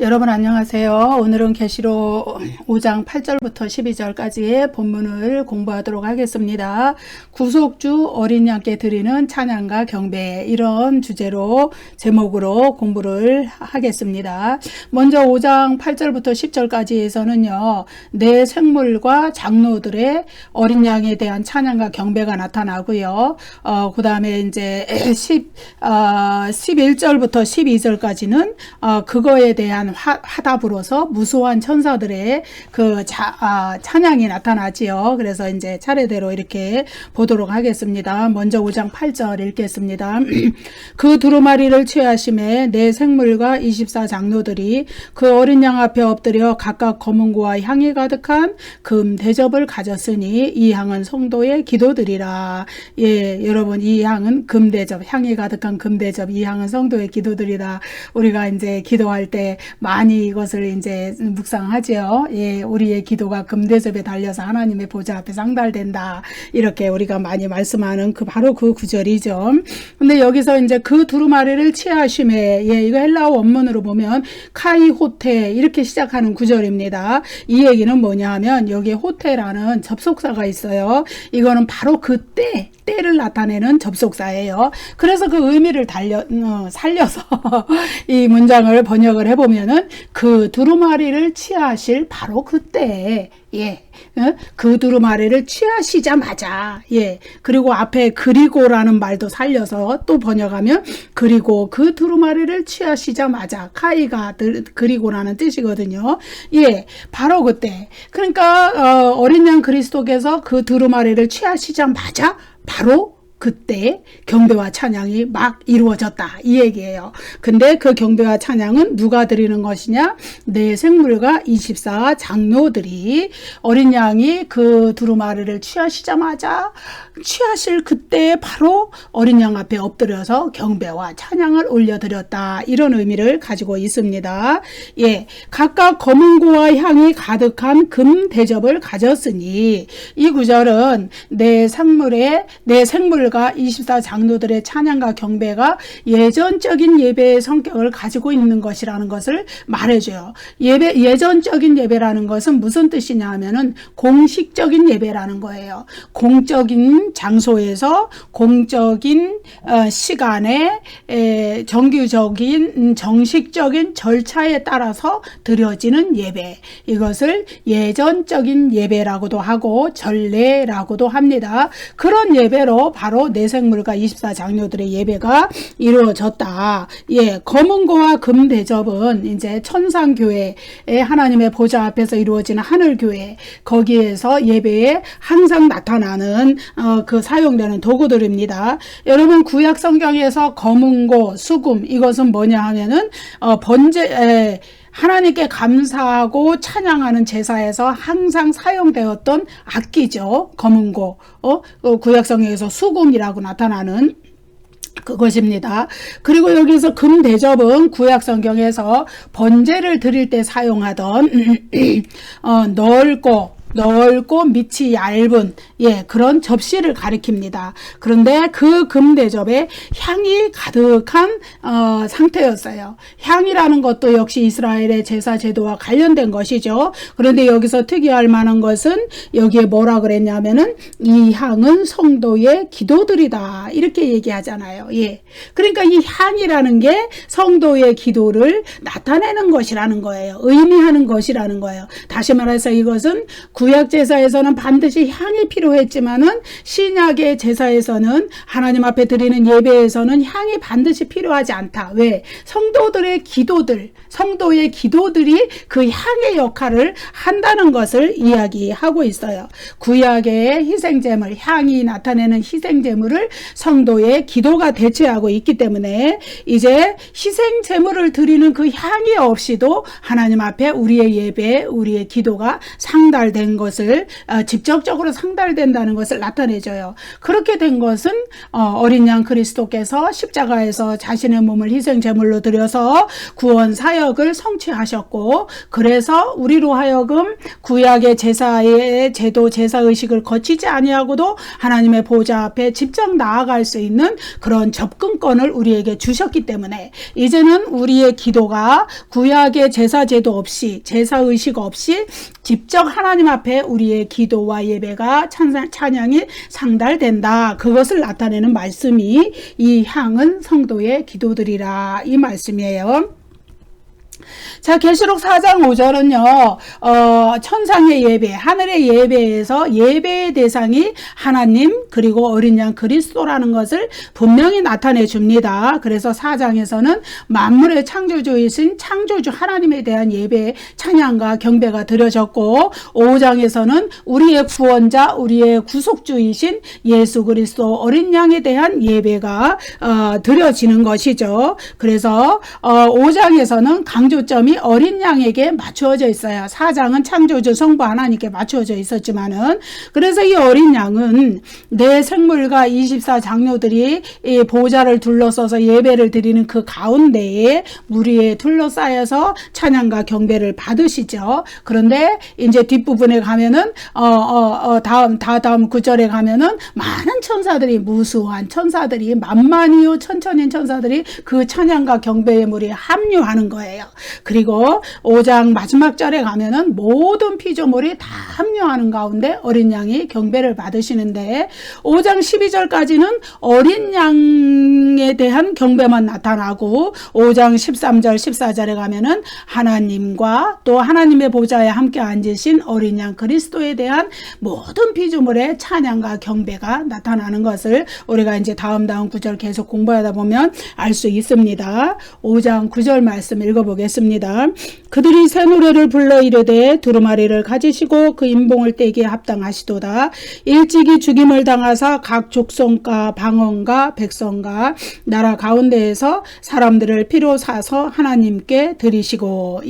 여러분 안녕하세요. 오늘은 계시록 5장 8절부터 12절까지의 본문을 공부하도록 하겠습니다. 구속주 어린 양께 드리는 찬양과 경배, 이런 주제로 제목으로 공부를 하겠습니다. 먼저 5장 8절부터 10절까지에서는요, 내 생물과 장로들의 어린 양에 대한 찬양과 경배가 나타나고요. 그 다음에 이제 11절부터 12절까지는 그거에 대한 화답으로서 무수한 천사들의 그 찬양이 나타나지요. 그래서 이제 차례대로 이렇게 보도록 하겠습니다. 먼저 5장 8절 읽겠습니다. 그 두루마리를 취하심에 내 생물과 24 장로들이 그 어린 양 앞에 엎드려 각각 검은고와 향이 가득한 금 대접을 가졌으니 이 향은 성도의 기도들이라. 예, 여러분, 이 향은 금 대접, 향이 가득한 금 대접, 이 향은 성도의 기도들이다. 우리가 이제 기도할 때 많이 이것을 이제 묵상하죠. 예, 우리의 기도가 금대접에 달려서 하나님의 보좌 앞에 상달된다. 이렇게 우리가 많이 말씀하는 바로 그 구절이죠. 근데 여기서 이제 그 두루마리를 취하심에, 예, 이거 헬라어 원문으로 보면 카이호테 이렇게 시작하는 구절입니다. 이 얘기는 뭐냐 하면 여기에 호테라는 접속사가 있어요. 이거는 바로 때를 나타내는 접속사예요. 그래서 그 의미를 살려서 이 문장을 번역을 해보면은 그 두루마리를 취하실 바로 그때, 예, 그 두루마리를 취하시자마자, 예, 그리고 앞에 그리고라는 말도 살려서 또 번역하면 그리고 그 두루마리를 취하시자마자, 카이가 그리고라는 뜻이거든요. 예, 바로 그때. 그러니까 어린 양 그리스도께서 그 두루마리를 취하시자마자 바로 그때 경배와 찬양이 막 이루어졌다, 이 얘기예요. 근데 그 경배와 찬양은 누가 드리는 것이냐? 내 생물과 24 장로들이 어린 양이 그 두루마리를 취하시자마자 취하실 그때 바로 어린 양 앞에 엎드려서 경배와 찬양을 올려드렸다, 이런 의미를 가지고 있습니다. 예, 각각 검은고와 향이 가득한 금 대접을 가졌으니, 이 구절은 내 생물과 24 장로들의 찬양과 경배가 예전적인 예배의 성격을 가지고 있는 것이라는 것을 말해줘요. 예전적인 예배라는 것은 무슨 뜻이냐 하면은 공식적인 예배라는 거예요. 공적인 장소에서 공적인 시간에 정규적인 정식적인 절차에 따라서 드려지는 예배, 이것을 예전적인 예배라고도 하고 전례라고도 합니다. 그런 예배로 바로 내 생물과 24 장로들의 예배가 이루어졌다. 예, 검은고와 금 대접은 이제 천상교회의 하나님의 보좌 앞에서 이루어지는 하늘교회, 거기에서 예배에 항상 나타나는 그 사용되는 도구들입니다. 여러분, 구약 성경에서 검은고, 수금, 이것은 뭐냐 하면은 하나님께 감사하고 찬양하는 제사에서 항상 사용되었던 악기죠. 검은고, 구약성경에서 수금이라고 나타나는 그것입니다. 그리고 여기서 금 대접은 구약성경에서 번제를 드릴 때 사용하던 넓고 밑이 얇은, 예, 그런 접시를 가리킵니다. 그런데 그 금 대접에 향이 가득한 상태였어요. 향이라는 것도 역시 이스라엘의 제사 제도와 관련된 것이죠. 그런데 여기서 특이할 만한 것은 여기에 뭐라 그랬냐면은 이 향은 성도의 기도들이다, 이렇게 얘기하잖아요. 예, 그러니까 이 향이라는 게 성도의 기도를 나타내는 것이라는 거예요. 의미하는 것이라는 거예요. 다시 말해서 이것은 구약 제사에서는 반드시 향이 필요했지만은 신약의 제사에서는, 하나님 앞에 드리는 예배에서는 향이 반드시 필요하지 않다. 왜? 성도의 기도들이 그 향의 역할을 한다는 것을 이야기하고 있어요. 구약의 희생제물, 향이 나타내는 희생제물을 성도의 기도가 대체하고 있기 때문에 이제 희생제물을 드리는 그 향이 없이도 하나님 앞에 우리의 예배, 우리의 기도가 상달된 상달되는 것을 직접적으로 상달된다는 것을 나타내줘요. 그렇게 된 것은 어린 양 그리스도께서 십자가에서 자신의 몸을 희생 제물로 드려서 구원 사역을 성취하셨고, 그래서 우리로 하여금 구약의 제사의 제도 제사의식을 거치지 아니하고도 하나님의 보좌 앞에 직접 나아갈 수 있는 그런 접근권을 우리에게 주셨기 때문에 이제는 우리의 기도가 구약의 제사 제도 없이 제사의식 없이 직접 하나님 앞에 우리의 기도와 예배가 찬양이 상달된다. 그것을 나타내는 말씀이 이 향은 성도의 기도들이라, 이 말씀이에요. 자, 계시록 4장 5절은요, 천상의 예배, 하늘의 예배에서 예배의 대상이 하나님 그리고 어린 양 그리스도라는 것을 분명히 나타내 줍니다. 그래서 4장에서는 만물의 창조주이신 창조주 하나님에 대한 예배, 찬양과 경배가 드려졌고, 5장에서는 우리의 구원자, 우리의 구속주이신 예수 그리스도 어린 양에 대한 예배가 드려지는 것이죠. 그래서 5장에서는 강조점이 어린 양에게 맞추어져 있어요. 4장은 창조주 성부 하나님께 맞추어져 있었지만은, 그래서 이 어린 양은 내 생물과 24장로들이 이 보좌를 둘러서서 예배를 드리는 그 가운데에 무리에 둘러싸여서 찬양과 경배를 받으시죠. 그런데 이제 뒷부분에 가면은 다음 9절에 가면은 많은 천사들이, 무수한 천사들이, 만만이요 천천인 천사들이 그 찬양과 경배의 무리에 합류하는 거예요. 그리고 5장 마지막 절에 가면은 모든 피조물이 다 합류하는 가운데 어린 양이 경배를 받으시는데, 5장 12절까지는 어린 양에 대한 경배만 나타나고, 5장 13절 14절에 가면은 하나님과 또 하나님의 보좌에 함께 앉으신 어린 양 그리스도에 대한 모든 피조물의 찬양과 경배가 나타나는 것을 우리가 이제 다음 구절 계속 공부하다 보면 알 수 있습니다. 5장 9절 말씀 읽어보겠습니다. 그들이 새 노래를 불러 이르되 두루마리를 가지시고 그 인봉을 떼기에 합당하시도다. 일찍이 죽임을 당하사 각 족속과 방언과 백성과 나라 가운데에서 사람들을 피로 사서 하나님께 드리시고.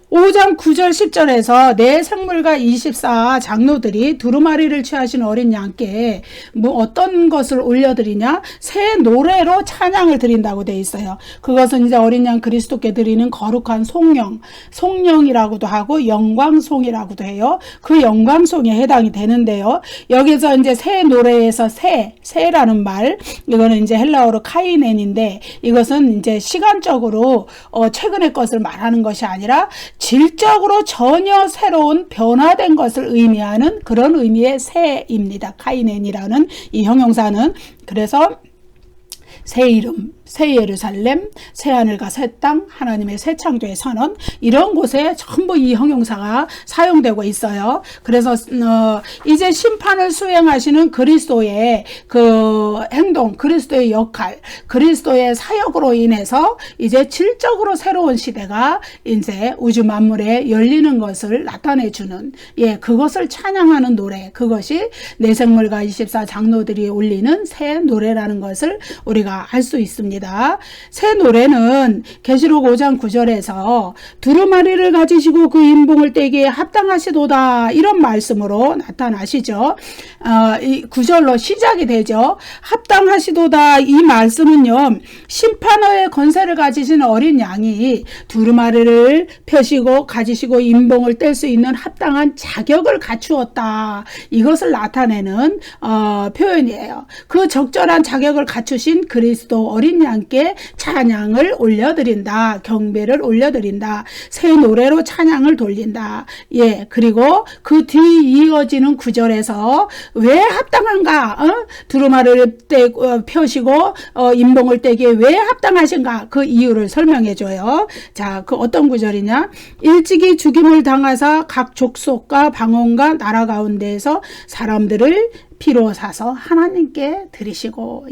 5장 9절 10절에서 내 생물과 24 장로들이 두루마리를 취하신 어린 양께 어떤 것을 올려드리냐? 새 노래로 찬양을 드린다고 되어 있어요. 그것은 이제 어린 양 그리스도께 드리는 거룩한 송영이라고도 하고 영광송이라고도 해요. 그 영광송에 해당이 되는데요. 여기서 이제 새 노래에서 새라는 말, 이거는 이제 헬라어로 카이넨인데, 이것은 이제 시간적으로 최근의 것을 말하는 것이 아니라 질적으로 전혀 새로운 변화된 것을 의미하는 그런 의미의 새입니다. 카이넨이라는 이 형용사는. 그래서 새 이름, 새 예루살렘, 새 하늘과 새 땅, 하나님의 새 창조의 선언, 이런 곳에 전부 이 형용사가 사용되고 있어요. 그래서 이제 심판을 수행하시는 그리스도의 그 행동, 그리스도의 역할, 그리스도의 사역으로 인해서 이제 질적으로 새로운 시대가 이제 우주 만물에 열리는 것을 나타내주는, 그것을 찬양하는 노래, 그것이 내 생물과 24 장로들이 올리는 새 노래라는 것을 우리가 알 수 있습니다. 새 노래는 계시록 5장 9절에서 두루마리를 가지시고 그 인봉을 떼기에 합당하시도다, 이런 말씀으로 나타나시죠. 이 9절로 시작이 되죠. 합당하시도다, 이 말씀은요, 심판의 권세를 가지신 어린 양이 두루마리를 펴시고 가지시고 인봉을 뗄 수 있는 합당한 자격을 갖추었다, 이것을 나타내는 표현이에요. 그 적절한 자격을 갖추신 그리스도 어린 양께 찬양을 올려드린다, 경배를 올려드린다, 새 노래로 찬양을 돌린다. 그리고 그 뒤 이어지는 구절에서 왜 합당한가, 두루마리를 펴시고 인봉을 떼기에 왜 합당하신가, 그 이유를 설명해줘요. 자, 그 어떤 구절이냐? 일찍이 죽임을 당하사 각 족속과 방언과 나라 가운데에서 사람들을 피로 사서 하나님께 드리시고.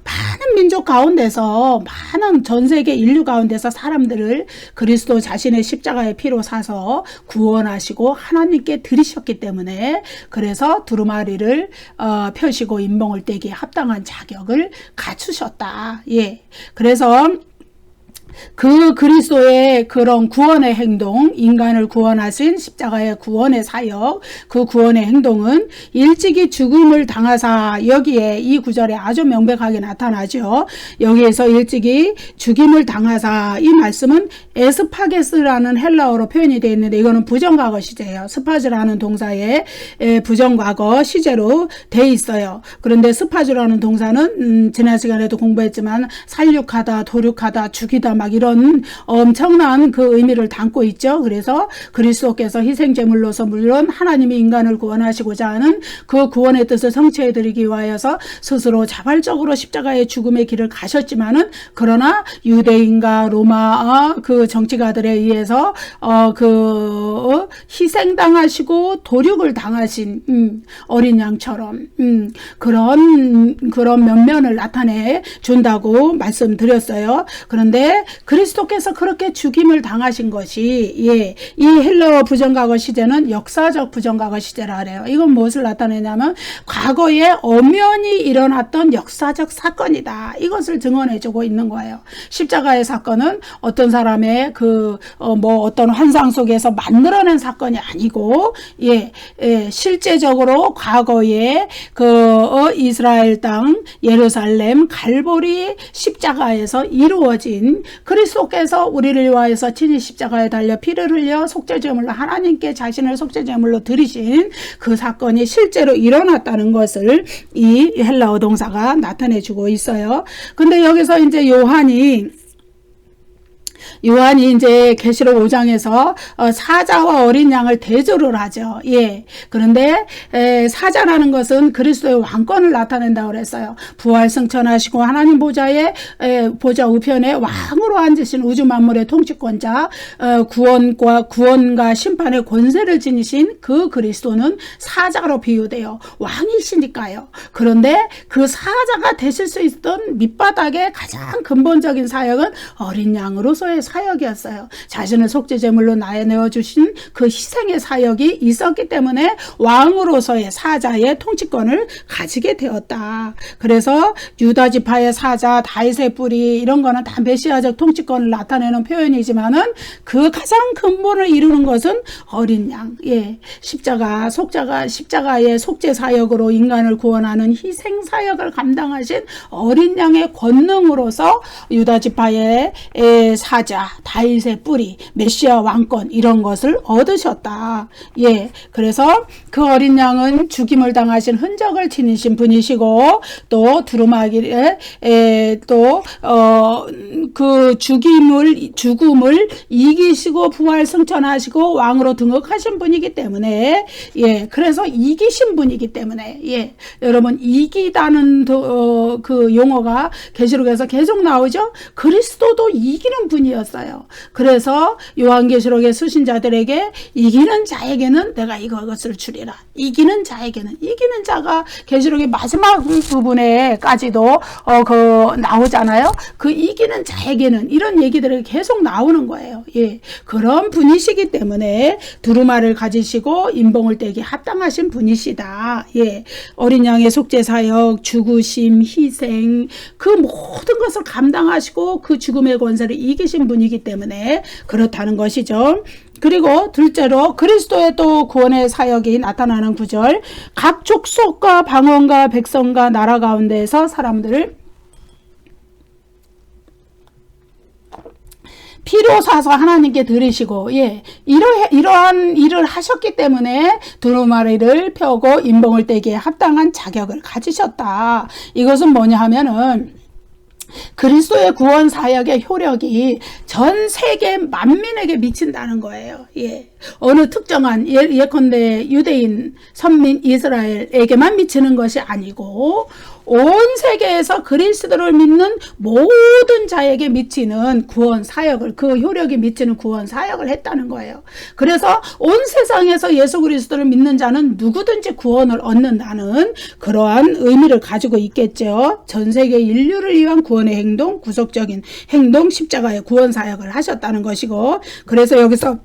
많은 민족 가운데서, 많은 전 세계 인류 가운데서 사람들을 그리스도 자신의 십자가의 피로 사서 구원하시고 하나님께 드리셨기 때문에, 그래서 두루마리를 펴시고 인봉을 떼기에 합당한 자격을 갖추셨다. 그래서 그 그리스도의 그런 구원의 행동, 인간을 구원하신 십자가의 구원의 사역, 그 구원의 행동은 일찍이 죽음을 당하사, 여기에 이 구절에 아주 명백하게 나타나죠. 여기에서 일찍이 죽임을 당하사, 이 말씀은 에스파게스라는 헬라어로 표현이 되어 있는데 이거는 부정과거 시제예요. 스파즈라는 동사에 부정과거 시제로 돼 있어요. 그런데 스파즈라는 동사는 지난 시간에도 공부했지만 살육하다, 도륙하다, 죽이다 막 이런 엄청난 그 의미를 담고 있죠. 그래서 그리스도께서 희생제물로서 물론 하나님이 인간을 구원하시고자 하는 그 구원의 뜻을 성취해드리기 위하여서 스스로 자발적으로 십자가의 죽음의 길을 가셨지만은, 그러나 유대인과 로마 그 정치가들에 의해서 희생당하시고 도륙을 당하신 어린 양처럼 그런 면면을 나타내 준다고 말씀드렸어요. 그런데 그리스도께서 그렇게 죽임을 당하신 것이, 이 헬라어 부정과거 시제는 역사적 부정과거 시제라 그래요. 이건 무엇을 나타내냐면 과거에 엄연히 일어났던 역사적 사건이다. 이것을 증언해주고 있는 거예요. 십자가의 사건은 어떤 사람의 어떤 환상 속에서 만들어낸 사건이 아니고, 실제적으로 과거에 이스라엘 땅 예루살렘 갈보리 십자가에서 이루어진, 그리스도께서 우리를 위하여서 친히 십자가에 달려 피를 흘려 속죄제물로 하나님께 자신을 속죄제물로 드리신 그 사건이 실제로 일어났다는 것을 이 헬라어 동사가 나타내주고 있어요. 근데 여기서 이제 요한이 이제 계시록 5장에서 사자와 어린 양을 대조를 하죠. 그런데 사자라는 것은 그리스도의 왕권을 나타낸다고 그랬어요. 부활 승천하시고 하나님 보좌 우편에 왕으로 앉으신 우주 만물의 통치권자, 구원과 심판의 권세를 지니신 그 그리스도는 사자로 비유돼요. 왕이시니까요. 그런데 그 사자가 되실 수 있던 밑바닥의 가장 근본적인 사역은 어린 양으로서의 사역이었어요. 자신을 속죄제물로 내어주신 그 희생의 사역이 있었기 때문에 왕으로서의 사자의 통치권을 가지게 되었다. 그래서 유다 지파의 사자, 다윗의 뿌리, 이런 거는 다 메시아적 통치권을 나타내는 표현이지만은 그 가장 근본을 이루는 것은 어린 양, 십자가의 속죄 사역으로 인간을 구원하는 희생 사역을 감당하신 어린 양의 권능으로서 유다 지파의 사자, 다윗의 뿌리, 메시아 왕권, 이런 것을 얻으셨다. 그래서 그 어린 양은 죽임을 당하신 흔적을 지니신 분이시고, 또 두루마기에 그 죽음을 이기시고 부활 승천하시고 왕으로 등극하신 분이기 때문에, 그래서 이기신 분이기 때문에, 여러분, 이기다는 그 용어가 계시록에서 계속 나오죠. 그리스도도 이기는 분이었어요. 그래서 요한계시록의 수신자들에게 이기는 자에게는 내가 이것을 주리라. 이기는 자가 계시록의 마지막 부분에까지도 나오잖아요. 그 이기는 자에게는, 이런 얘기들이 계속 나오는 거예요. 그런 분이시기 때문에 두루마를 가지시고 인봉을 떼기 합당하신 분이시다. 어린 양의 속죄 사역, 죽으심, 희생, 그 모든 것을 감당하시고 그 죽음의 권세를 이기신 분이기 때문에 그렇다는 것이죠. 그리고 둘째로 그리스도의 또 구원의 사역이 나타나는 구절, 각 족속과 방언과 백성과 나라 가운데에서 사람들을 피로 사서 하나님께 드리시고, 이러한 일을 하셨기 때문에 두루마리를 펴고 인봉을 떼기에 합당한 자격을 가지셨다. 이것은 뭐냐 하면은 그리스도의 구원 사역의 효력이 전 세계 만민에게 미친다는 거예요. 어느 특정한 예컨대 유대인, 선민 이스라엘에게만 미치는 것이 아니고 온 세계에서 그리스도를 믿는 모든 자에게 미치는 구원 사역을, 그 효력이 미치는 구원 사역을 했다는 거예요. 그래서 온 세상에서 예수 그리스도를 믿는 자는 누구든지 구원을 얻는다는 그러한 의미를 가지고 있겠죠. 전 세계 인류를 위한 구원의 행동, 구속적인 행동, 십자가의 구원 사역을 하셨다는 것이고, 그래서 여기서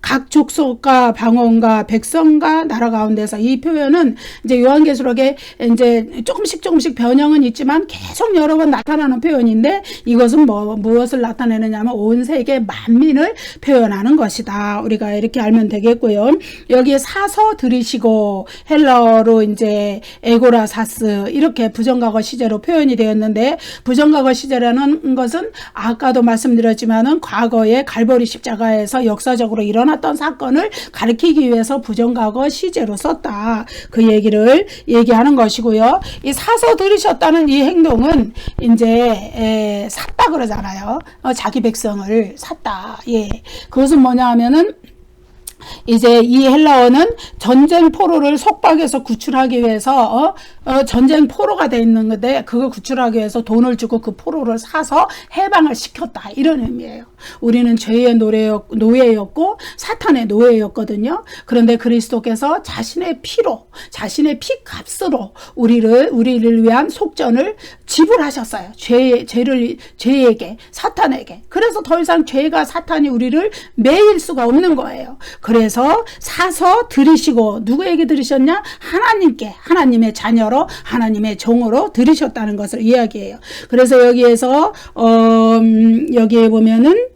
각 족속과 방언과 백성과 나라 가운데서, 이 표현은 이제 요한계시록에 이제 조금씩 변형은 있지만 계속 여러 번 나타나는 표현인데, 이것은 무엇을 나타내느냐면 온 세계 만민을 표현하는 것이다. 우리가 이렇게 알면 되겠고요. 여기에 사서 들이시고, 헬라어로 이제 에고라사스, 이렇게 부정과거 시제로 표현이 되었는데, 부정과거 시제라는 것은 아까도 말씀드렸지만은 과거에 갈보리 십자가에서 역사적으로 일어났던 사건을 가리키기 위해서 부정과거 시제로 썼다. 그 얘기를 얘기하는 것이고요. 이 사서 들이셨다는 이 행동은 이제 샀다 그러잖아요. 자기 백성을 샀다. 예. 그것은 뭐냐 하면은 이제 이 헬라어는 전쟁 포로를 속박해서 구출하기 위해서 전쟁 포로가 돼 있는 건데, 그거 구출하기 위해서 돈을 주고 그 포로를 사서 해방을 시켰다, 이런 의미예요. 우리는 죄의 노예였고 사탄의 노예였거든요. 그런데 그리스도께서 자신의 피로, 자신의 피값으로 우리를 위한 속전을 지불하셨어요. 죄에게, 사탄에게. 그래서 더 이상 죄가, 사탄이 우리를 매일 수가 없는 거예요. 그래서 사서 들이시고, 누구에게 들이셨냐? 하나님께, 하나님의 자녀로, 하나님의 종으로 들이셨다는 것을 이야기해요. 그래서 여기에서 여기에 보면은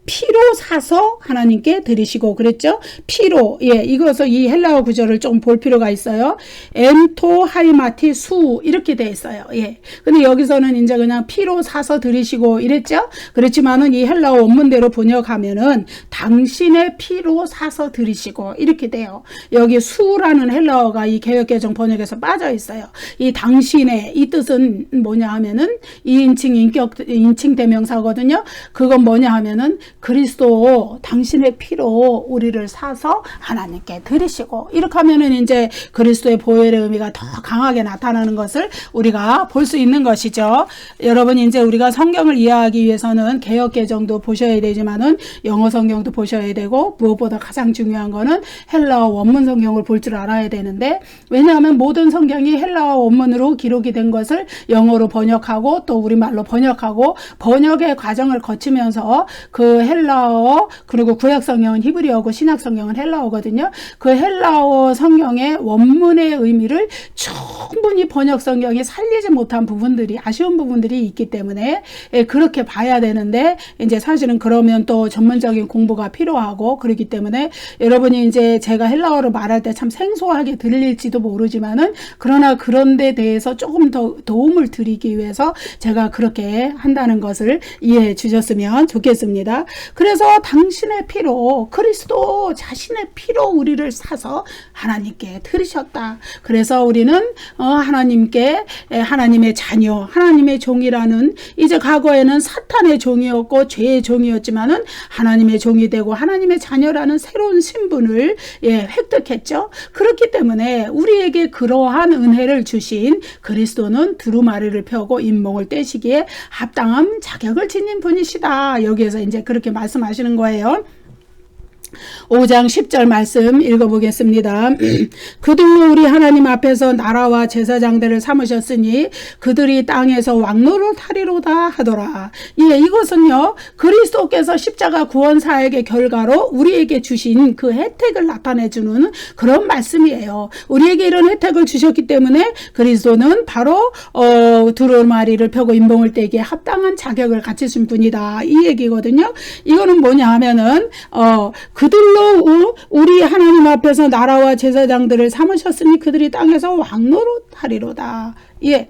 피로 사서 하나님께 드리시고 그랬죠. 피로, 예, 이것을, 이 헬라어 구절을 좀 볼 필요가 있어요. 엔토 하이마티 수, 이렇게 돼 있어요. 예. 근데 여기서는 이제 그냥 피로 사서 드리시고 이랬죠. 그렇지만은 이 헬라어 원문대로 번역하면은 당신의 피로 사서 드리시고, 이렇게 돼요. 여기 수라는 헬라어가 이 개역개정 번역에서 빠져 있어요. 이 당신의, 이 뜻은 뭐냐 하면은 2인칭 인칭 대명사거든요. 그건 뭐냐 하면은 그리스도 당신의 피로 우리를 사서 하나님께 드리시고, 이렇게 하면은 이제 그리스도의 보혈의 의미가 더 강하게 나타나는 것을 우리가 볼 수 있는 것이죠. 여러분, 이제 우리가 성경을 이해하기 위해서는 개역개정도 보셔야 되지만은 영어 성경도 보셔야 되고, 무엇보다 가장 중요한 거는 헬라어 원문 성경을 볼 줄 알아야 되는데, 왜냐하면 모든 성경이 헬라어 원문으로 기록이 된 것을 영어로 번역하고 또 우리말로 번역하고, 번역의 과정을 거치면서 그 헬라어, 그리고 구약 성경은 히브리어고 신약 성경은 헬라어거든요. 그 헬라어 성경의 원문의 의미를 충분히 번역 성경이 살리지 못한 부분들이, 아쉬운 부분들이 있기 때문에 그렇게 봐야 되는데, 이제 사실은 그러면 또 전문적인 공부가 필요하고 그렇기 때문에, 여러분이 이제 제가 헬라어로 말할 때 참 생소하게 들릴지도 모르지만은, 그러나 그런 데 대해서 조금 더 도움을 드리기 위해서 제가 그렇게 한다는 것을 이해해 주셨으면 좋겠습니다. 그래서 당신의 피로, 그리스도 자신의 피로 우리를 사서 하나님께 드리셨다. 그래서 우리는 하나님께, 하나님의 자녀, 하나님의 종이라는, 이제 과거에는 사탄의 종이었고 죄의 종이었지만은 하나님의 종이 되고 하나님의 자녀라는 새로운 신분을 획득했죠. 그렇기 때문에 우리에게 그러한 은혜를 주신 그리스도는 두루마리를 펴고 잇몸을 떼시기에 합당한 자격을 지닌 분이시다. 여기에서 이제 그렇게 말씀하시는 거예요. 5장 10절 말씀 읽어보겠습니다. 그들로 우리 하나님 앞에서 나라와 제사장들을 삼으셨으니 그들이 땅에서 왕노릇하리로다 하더라. 예, 이것은요, 그리스도께서 십자가 구원 사역의 결과로 우리에게 주신 그 혜택을 나타내주는 그런 말씀이에요. 우리에게 이런 혜택을 주셨기 때문에 그리스도는 바로 두루마리를 펴고 잇몸을 떼기에 합당한 자격을 갖추신 분이다, 이 얘기거든요. 이거는 뭐냐 하면은 그들로 우리 하나님 앞에서 나라와 제사장들을 삼으셨으니 그들이 땅에서 왕노릇하리로다. 예.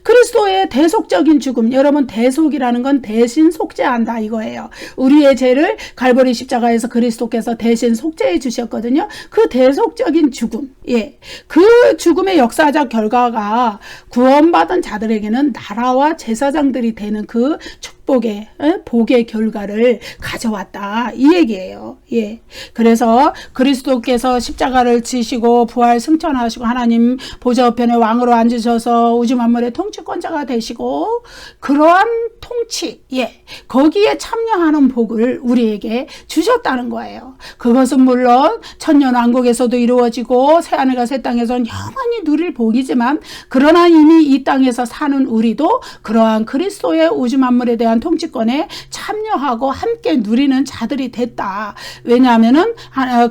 그리스도의 대속적인 죽음, 여러분, 대속이라는 건 대신 속죄한다 이거예요. 우리의 죄를 갈보리 십자가에서 그리스도께서 대신 속죄해 주셨거든요. 그 대속적인 죽음, 예, 그 죽음의 역사적 결과가 구원받은 자들에게는 나라와 제사장들이 되는 그 축복의, 복의 결과를 가져왔다, 이 얘기예요. 예. 그래서 그리스도께서 십자가를 지시고 부활 승천하시고 하나님 보좌 우편에 왕으로 앉으셔서 우주 만물의 통치권자가 되시고, 그러한 통치, 예, 거기에 참여하는 복을 우리에게 주셨다는 거예요. 그것은 물론 천년 왕국에서도 이루어지고 새하늘과 새 땅에서는 영원히 누릴 복이지만, 그러나 이미 이 땅에서 사는 우리도 그러한 그리스도의 우주 만물에 대한 대한 통치권에 참여하고 함께 누리는 자들이 됐다. 왜냐하면은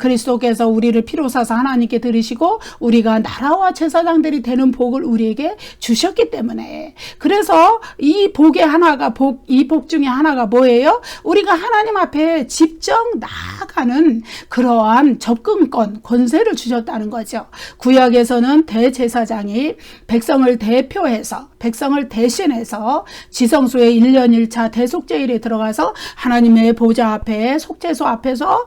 그리스도께서 우리를 피로 사서 하나님께 드리시고 우리가 나라와 제사장들이 되는 복을 우리에게 주셨기 때문에. 그래서 이 복의 하나가 이 복 중에 하나가 뭐예요? 우리가 하나님 앞에 직접 나아가는 그러한 접근권, 권세를 주셨다는 거죠. 구약에서는 대제사장이 백성을 대표해서, 백성을 대신해서 지성소의 1년 1차 대속제일에 들어가서 하나님의 보좌 앞에, 속죄소 앞에서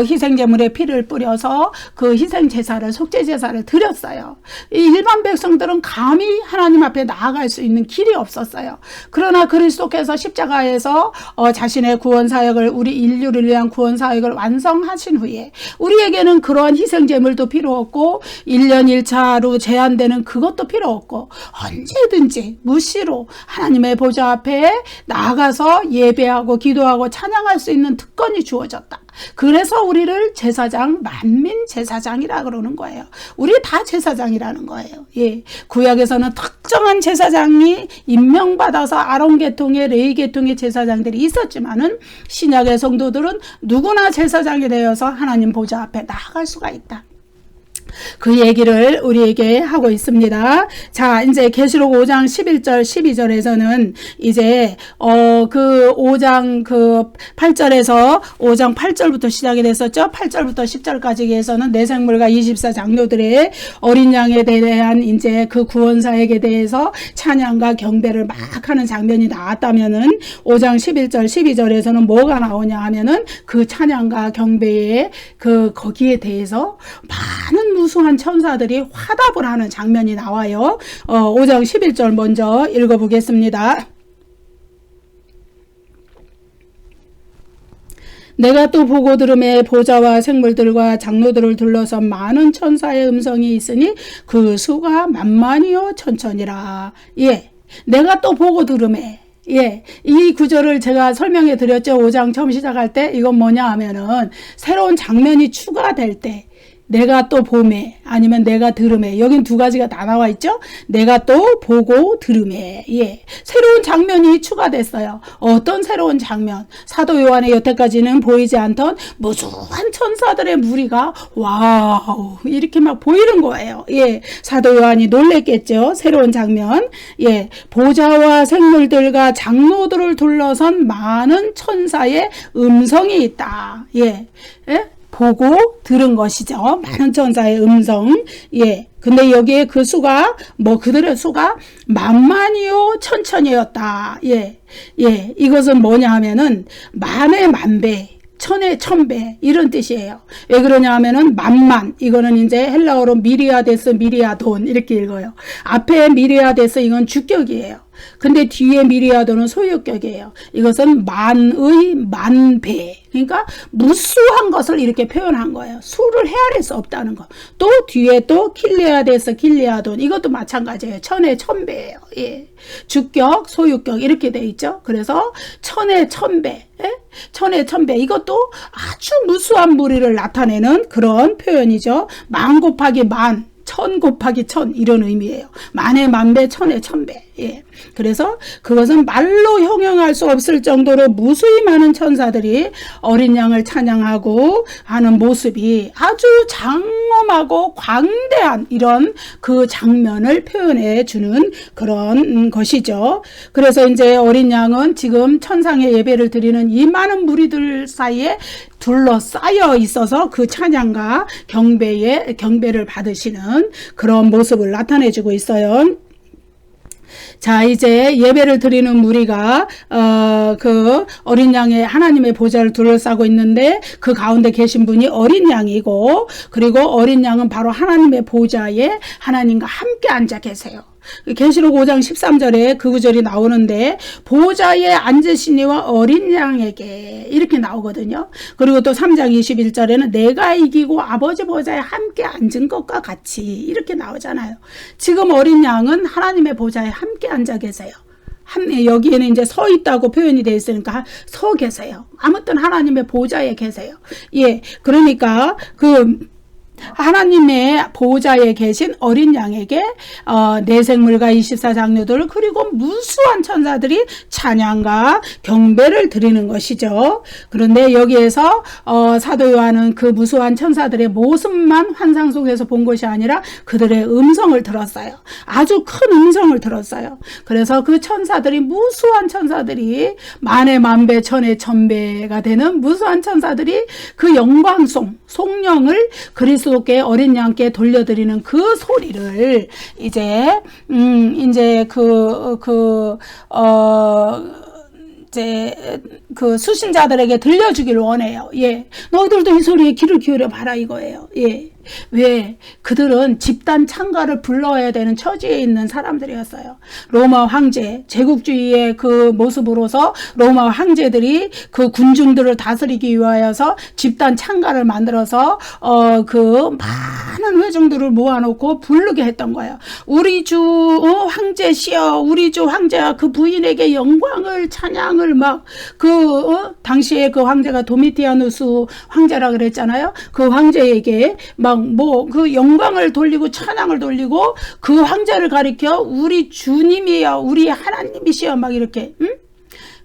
희생제물의 피를 뿌려서 그 희생제사를, 속죄제사를 드렸어요. 이 일반 백성들은 감히 하나님 앞에 나아갈 수 있는 길이 없었어요. 그러나 그리스도께서 십자가에서 자신의 구원사역을, 우리 인류를 위한 구원사역을 완성하신 후에 우리에게는 그러한 희생제물도 필요 없고 1년 1차로 제한되는 그것도 필요 없고 언제든지 무시로 하나님의 보좌 앞에 나아가서 예배하고 기도하고 찬양할 수 있는 특권이 주어졌다. 그래서 우리를 제사장, 만민 제사장이라 그러는 거예요. 우리 다 제사장이라는 거예요. 예. 구약에서는 특정한 제사장이 임명받아서 아론 계통의, 레위 계통의 제사장들이 있었지만은 신약의 성도들은 누구나 제사장이 되어서 하나님 보좌 앞에 나아갈 수가 있다. 그 얘기를 우리에게 하고 있습니다. 자, 이제 계시록 5장 11절 12절에서는 이제 그 5장 그 8절에서 5장 8절부터 시작이 됐었죠. 8절부터 10절까지에서는 내생물과 24장로들의 어린 양에 대한 이제 그 구원 사역에 대해서 찬양과 경배를 막 하는 장면이 나왔다면은 5장 11절 12절에서는 뭐가 나오냐 하면은 그 찬양과 경배의 그 거기에 대해서 많은 무수한 천사들이 화답을 하는 장면이 나와요. 5장 11절 먼저 읽어보겠습니다. 내가 또 보고 들음에 보좌와 생물들과 장로들을 둘러선 많은 천사의 음성이 있으니 그 수가 만만이요 천천이라. 예, 내가 또 보고 들음에. 예, 이 구절을 제가 설명해 드렸죠. 5장 처음 시작할 때. 이건 뭐냐 하면은 새로운 장면이 추가될 때, 내가 또 봄에 아니면 내가 들음에, 여긴 두 가지가 다 나와 있죠. 내가 또 보고 들음에, 예, 새로운 장면이 추가됐어요. 어떤 새로운 장면? 사도 요한의 여태까지는 보이지 않던 무수한 천사들의 무리가 와우 이렇게 막 보이는 거예요. 예, 사도 요한이 놀랬겠죠. 새로운 장면. 예, 보좌와 생물들과 장로들을 둘러선 많은 천사의 음성이 있다. 예, 예? 보고 들은 것이죠. 많은 천사의 음성. 예. 근데 여기에 그 수가, 그들의 수가 만만이요 천천이었다. 예. 예. 이것은 뭐냐 하면은, 만의 만배, 천의 천배, 이런 뜻이에요. 왜 그러냐 하면은, 만만, 이거는 이제 헬라어로 미리아데스, 미리아돈, 이렇게 읽어요. 앞에 미리아데스, 이건 주격이에요. 근데 뒤에 미리아도는 소유격이에요. 이것은 만의 만배. 그러니까 무수한 것을 이렇게 표현한 거예요. 수를 헤아릴 수 없다는 거. 또 뒤에 또 킬레아데스 길레아돈, 이것도 마찬가지예요. 천의 천배예요. 예. 주격, 소유격 이렇게 돼 있죠. 그래서 천의 천배, 예? 천의 천배, 이것도 아주 무수한 무리를 나타내는 그런 표현이죠. 만 곱하기 만, 천 곱하기 천, 이런 의미예요. 만의 만배, 천의 천배. 예. 그래서 그것은 말로 형용할 수 없을 정도로 무수히 많은 천사들이 어린 양을 찬양하고 하는 모습이 아주 장엄하고 광대한 이런 그 장면을 표현해 주는 그런 것이죠. 그래서 이제 어린 양은 지금 천상의 예배를 드리는 이 많은 무리들 사이에 둘러싸여 있어서 그 찬양과 경배를 받으시는 그런 모습을 나타내 주고 있어요. 자, 이제 예배를 드리는 무리가 그 어린 양의 하나님의 보좌를 둘러싸고 있는데 그 가운데 계신 분이 어린 양이고, 그리고 어린 양은 바로 하나님의 보좌에 하나님과 함께 앉아 계세요. 계시록 5장 13절에 그 구절이 나오는데, 보좌에 앉으시니와 어린 양에게, 이렇게 나오거든요. 그리고 또 3장 21절에는 내가 이기고 아버지 보좌에 함께 앉은 것과 같이, 이렇게 나오잖아요. 지금 어린 양은 하나님의 보좌에 함께 앉아 계세요. 여기에는 이제 서 있다고 표현이 되어 있으니까 서 계세요. 아무튼 하나님의 보좌에 계세요. 예, 그러니까 하나님의 보호자에 계신 어린 양에게 내생물과 24장로들 그리고 무수한 천사들이 찬양과 경배를 드리는 것이죠. 그런데 여기에서 사도 요한은 그 무수한 천사들의 모습만 환상 속에서 본 것이 아니라 그들의 음성을 들었어요. 아주 큰 음성을 들었어요. 그래서 그 천사들이 무수한 천사들이 만에 만배 천에 천배가 되는 무수한 천사들이 그 영광송 송영을 그리스도께 어린 양께 돌려드리는 그 소리를 이제 그 수신자들에게 들려주길 원해요. 예. 너희들도 이 소리에 귀를 기울여 봐라 이거예요. 예. 왜? 그들은 집단 찬가를 불러야 되는 처지에 있는 사람들이었어요. 로마 황제, 제국주의의 그 모습으로서 로마 황제들이 그 군중들을 다스리기 위하여서 집단 찬가를 만들어서 그 많은 회중들을 모아놓고 부르게 했던 거예요. 우리 주 황제시여, 우리 주 황제야, 그 부인에게 영광을 찬양을 막 당시에 그 황제가 도미티아누스 황제라 그랬잖아요. 그 황제에게 막 그 영광을 돌리고 찬양을 돌리고 그 황제를 가리켜 우리 주님이여, 우리 하나님이시여 막 이렇게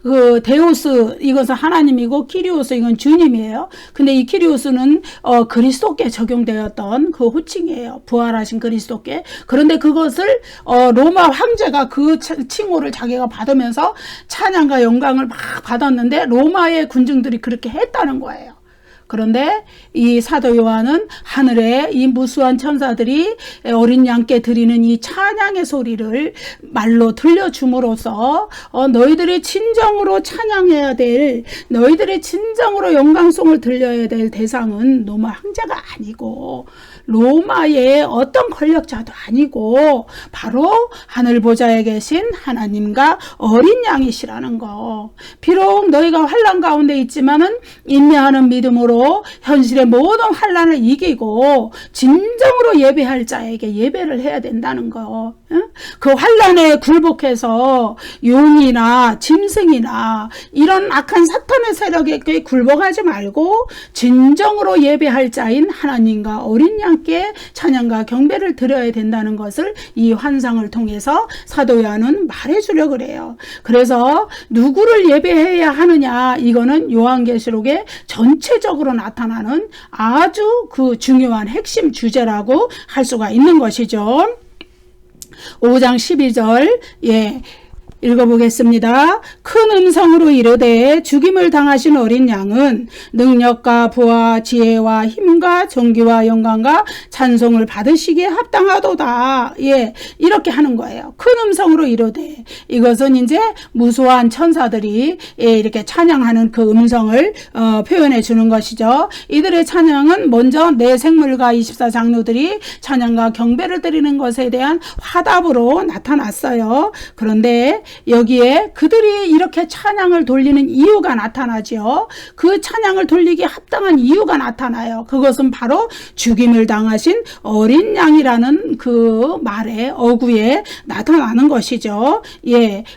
그 데우스 이것은 하나님이고 키리오스 이건 주님이에요. 근데 이 키리오스는 그리스도께 적용되었던 그 호칭이에요. 부활하신 그리스도께. 그런데 그것을 로마 황제가 그 칭호를 자기가 받으면서 찬양과 영광을 막 받았는데 로마의 군중들이 그렇게 했다는 거예요. 그런데 이 사도 요한은 하늘에 이 무수한 천사들이 어린 양께 드리는 이 찬양의 소리를 말로 들려줌으로써 너희들이 진정으로 찬양해야 될, 너희들이 진정으로 영광송을 들려야 될 대상은 로마 황제가 아니고 로마의 어떤 권력자도 아니고 바로 하늘 보좌에 계신 하나님과 어린 양이시라는 거. 비록 너희가 환난 가운데 있지만은 인내하는 믿음으로 현실의 모든 환난을 이기고 진정으로 예배할 자에게 예배를 해야 된다는 거. 그 환난에 굴복해서 용이나 짐승이나 이런 악한 사탄의 세력에게 굴복하지 말고 진정으로 예배할 자인 하나님과 어린 양께 찬양과 경배를 드려야 된다는 것을 이 환상을 통해서 사도 요한은 말해주려고 그래요. 그래서 누구를 예배해야 하느냐, 이거는 요한계시록의 전체적으로 나타나는 아주 그 중요한 핵심 주제라고 할 수가 있는 것이죠. 5장 12절 읽어보겠습니다. 큰 음성으로 이르되 죽임을 당하신 어린 양은 능력과 부와 지혜와 힘과 존귀와 영광과 찬송을 받으시기에 합당하도다. 이렇게 하는 거예요. 큰 음성으로 이르되, 이것은 이제 무수한 천사들이 이렇게 찬양하는 그 음성을 표현해 주는 것이죠. 이들의 찬양은 먼저 내 생물과 24장로들이 찬양과 경배를 드리는 것에 대한 화답으로 나타났어요. 그런데 여기에 그들이 이렇게 찬양을 돌리는 이유가 나타나죠. 그 찬양을 돌리기에 합당한 이유가 나타나요. 그것은 바로 죽임을 당하신 어린 양이라는 그 말의 어구에 나타나는 것이죠.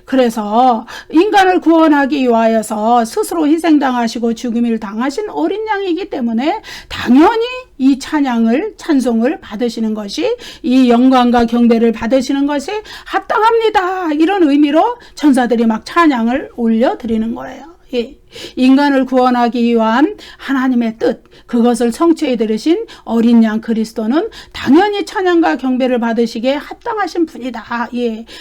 그래서 인간을 구원하기 위하여서 스스로 희생당하시고 죽임을 당하신 어린 양이기 때문에 당연히 이 찬송을 받으시는 것이, 이 영광과 경배를 받으시는 것이 합당합니다. 이런 의미로 천사들이 막 찬양을 올려드리는 거예요. 인간을 구원하기 위한 하나님의 뜻, 그것을 성취해 들으신 어린 양 그리스도는 당연히 찬양과 경배를 받으시기에 합당하신 분이다.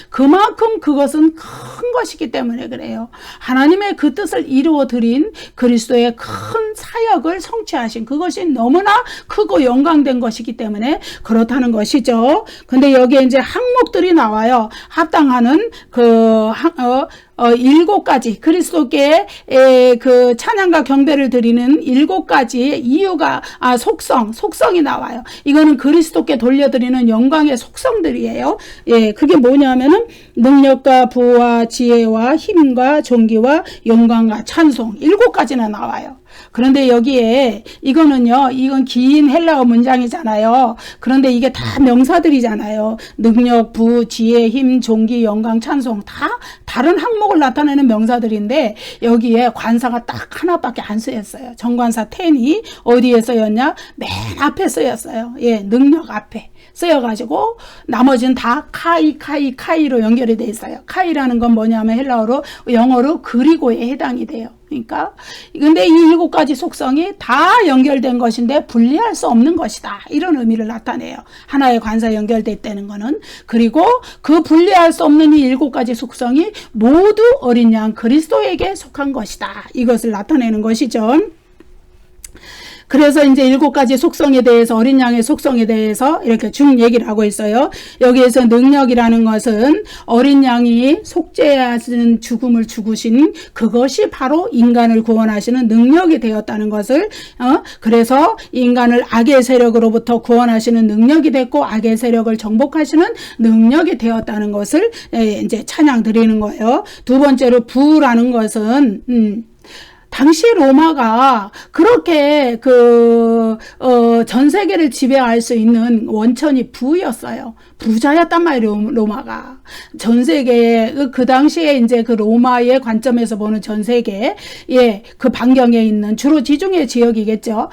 그만큼 그것은 큰 것이기 때문에 그래요. 하나님의 그 뜻을 이루어 드린 그리스도의 큰 사역을 성취하신 그것이 너무나 크고 영광된 것이기 때문에 그렇다는 것이죠. 근데 여기에 이제 항목들이 나와요. 합당하는 7가지 그리스도께 그 찬양과 경배를 드리는 7가지의 이유가 속성이 나와요. 이거는 그리스도께 돌려드리는 영광의 속성들이에요. 그게 뭐냐면은 능력과 부와 지혜와 힘과 존귀와 영광과 찬송 7가지나 나와요. 그런데 여기에 이건 긴 헬라어 문장이잖아요. 그런데 이게 다 명사들이잖아요. 능력, 부, 지혜, 힘, 존귀, 영광, 찬송 다 다른 항목 안목을 나타내는 명사들인데 여기에 관사가 딱 하나밖에 안 쓰였어요. 정관사 텐이 어디에 쓰였냐? 맨 앞에 쓰였어요. 예, 능력 앞에 쓰여가지고 나머지는 다 카이로 연결이 돼 있어요. 카이라는 건 뭐냐면 헬라어로 영어로 그리고에 해당이 돼요. 그러니까 근데 이 7가지 속성이 다 연결된 것인데 분리할 수 없는 것이다. 이런 의미를 나타내요. 하나의 관사 연결됐다는 거는. 그리고 그 분리할 수 없는 이 7가지 속성이 모두 어린 양 그리스도에게 속한 것이다. 이것을 나타내는 것이죠. 그래서 이제 7가지 속성에 대해서 어린 양의 속성에 대해서 이렇게 쭉 얘기를 하고 있어요. 여기에서 능력이라는 것은 어린 양이 속죄하시는 죽음을 죽으신 그것이 바로 인간을 구원하시는 능력이 되었다는 것을 그래서 인간을 악의 세력으로부터 구원하시는 능력이 됐고 악의 세력을 정복하시는 능력이 되었다는 것을 이제 찬양 드리는 거예요. 두 번째로 부라는 것은 당시 로마가 그렇게 전 세계를 지배할 수 있는 원천이 부였어요. 부자였단 말이에요, 로마가. 전 세계에, 그 당시에 이제 그 로마의 관점에서 보는 전 세계, 예, 그 반경에 있는 주로 지중해 지역이겠죠.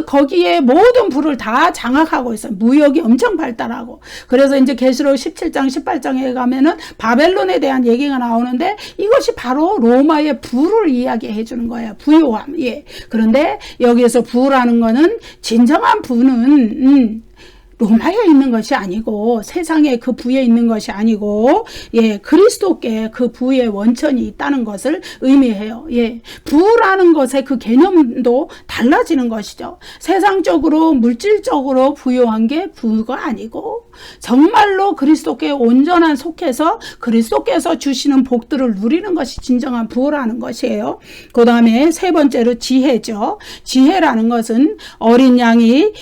거기에 모든 부를 다 장악하고 있어요. 무역이 엄청 발달하고. 그래서 이제 계시록 17장, 18장에 가면은 바벨론에 대한 얘기가 나오는데 이것이 바로 로마의 부를 이야기해 주는 거예요. 부요함. 예. 그런데 여기에서 부라는 거는 진정한 부는 로마에 있는 것이 아니고 세상에 그 부에 있는 것이 아니고 예 그리스도께 그 부의 원천이 있다는 것을 의미해요. 예 부라는 것의 그 개념도 달라지는 것이죠. 세상적으로 물질적으로 부요한 게 부가 아니고 정말로 그리스도께 온전한 속해서 그리스도께서 주시는 복들을 누리는 것이 진정한 부라는 것이에요. 그 다음에 세 번째로 지혜죠. 지혜라는 것은 어린 양의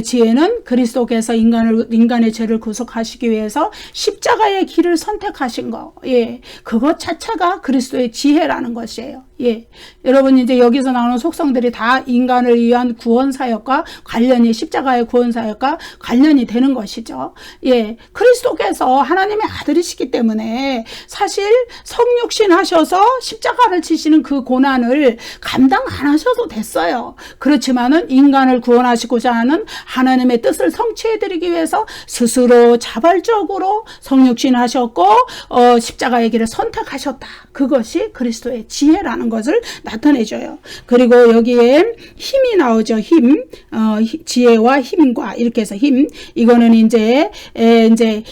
지혜는 그리스도께서 인간의 죄를 구속하시기 위해서 십자가의 길을 선택하신 거. 예. 그것 자체가 그리스도의 지혜라는 것이에요. 예. 여러분 이제 여기서 나오는 속성들이 다 인간을 위한 구원 사역과 관련이 십자가의 구원 사역과 관련이 되는 것이죠. 예. 그리스도께서 하나님의 아들이시기 때문에 사실 성육신 하셔서 십자가를 치시는 그 고난을 감당 안 하셔도 됐어요. 그렇지만은 인간을 구원하시고자 하는 하나님의 뜻을 성취해드리기 위해서 스스로 자발적으로 성육신 하셨고 십자가의 길을 선택하셨다. 그것이 그리스도의 지혜라는 것을 나타내줘요. 그리고 여기에 힘이 나오죠. 힘, 지혜와 힘과 이렇게 해서 힘. 이거는 이제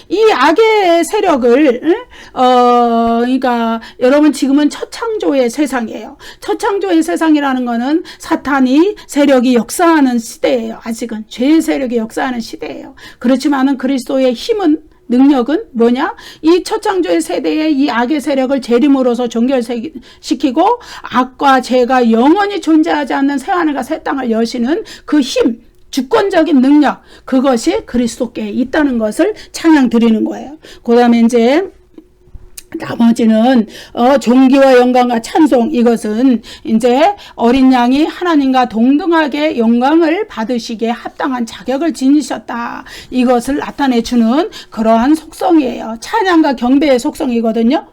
이 악의 세력을 그러니까 여러분 지금은 첫 창조의 세상이에요. 첫 창조의 세상이라는 거는 사탄이 세력이 역사하는 시대예요. 아직은 죄의 세력이 역사하는 시대예요. 그렇지만은 그리스도의 힘은 능력은 뭐냐? 이 첫 창조의 세대의 이 악의 세력을 재림으로써 종결시키고 악과 죄가 영원히 존재하지 않는 새하늘과 새 땅을 여시는 그 힘, 주권적인 능력, 그것이 그리스도께 있다는 것을 찬양 드리는 거예요. 그 다음에 이제 나머지는 존귀와 영광과 찬송, 이것은 이제 어린 양이 하나님과 동등하게 영광을 받으시기에 합당한 자격을 지니셨다. 이것을 나타내주는 그러한 속성이에요. 찬양과 경배의 속성이거든요.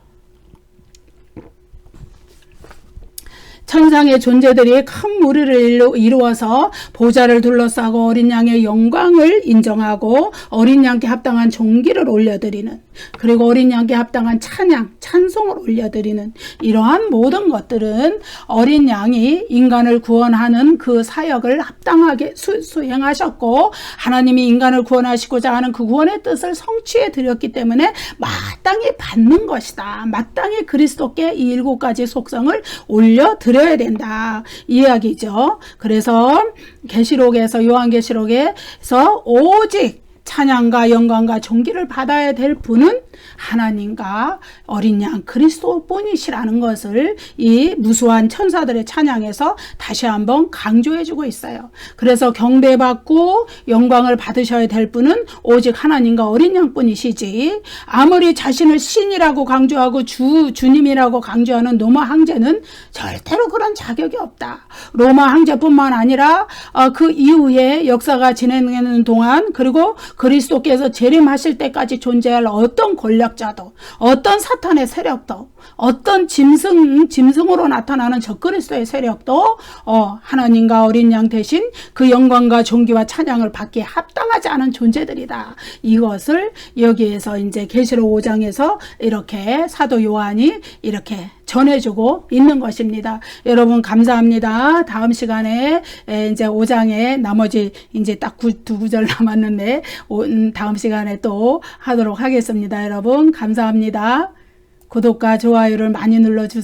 천상의 존재들이 큰 무리를 이루어서 보좌를 둘러싸고 어린 양의 영광을 인정하고 어린 양께 합당한 존귀를 올려드리는, 그리고 어린 양께 합당한 찬양, 찬송을 올려드리는 이러한 모든 것들은 어린 양이 인간을 구원하는 그 사역을 합당하게 수행하셨고 하나님이 인간을 구원하시고자 하는 그 구원의 뜻을 성취해 드렸기 때문에 마땅히 받는 것이다. 마땅히 그리스도께 이 7가지 속성을 올려드려야 된다. 이 이야기죠. 그래서 계시록에서, 요한계시록에서 오직 찬양과 영광과 존귀를 받아야 될 분은 하나님과 어린 양 그리스도뿐이시라는 것을 이 무수한 천사들의 찬양에서 다시 한번 강조해주고 있어요. 그래서 경배받고 영광을 받으셔야 될 분은 오직 하나님과 어린 양뿐이시지, 아무리 자신을 신이라고 강조하고 주님이라고 강조하는 로마 황제는 절대로 그런 자격이 없다. 로마 황제뿐만 아니라 그 이후에 역사가 진행되는 동안, 그리고 그리스도께서 재림하실 때까지 존재할 어떤 권력자도, 어떤 사탄의 세력도, 어떤 짐승으로 나타나는 적그리스도의 세력도 하나님과 어린 양 대신 그 영광과 존귀와 찬양을 받기에 합당하지 않은 존재들이다. 이것을 여기에서 이제 계시록 5장에서 이렇게 사도 요한이 이렇게 전해주고 있는 것입니다. 여러분 감사합니다. 다음 시간에 이제 5장에 나머지 이제 딱 두 구절 남았는데 다음 시간에 또 하도록 하겠습니다. 여러분 감사합니다. 구독과 좋아요를 많이 눌러주세요.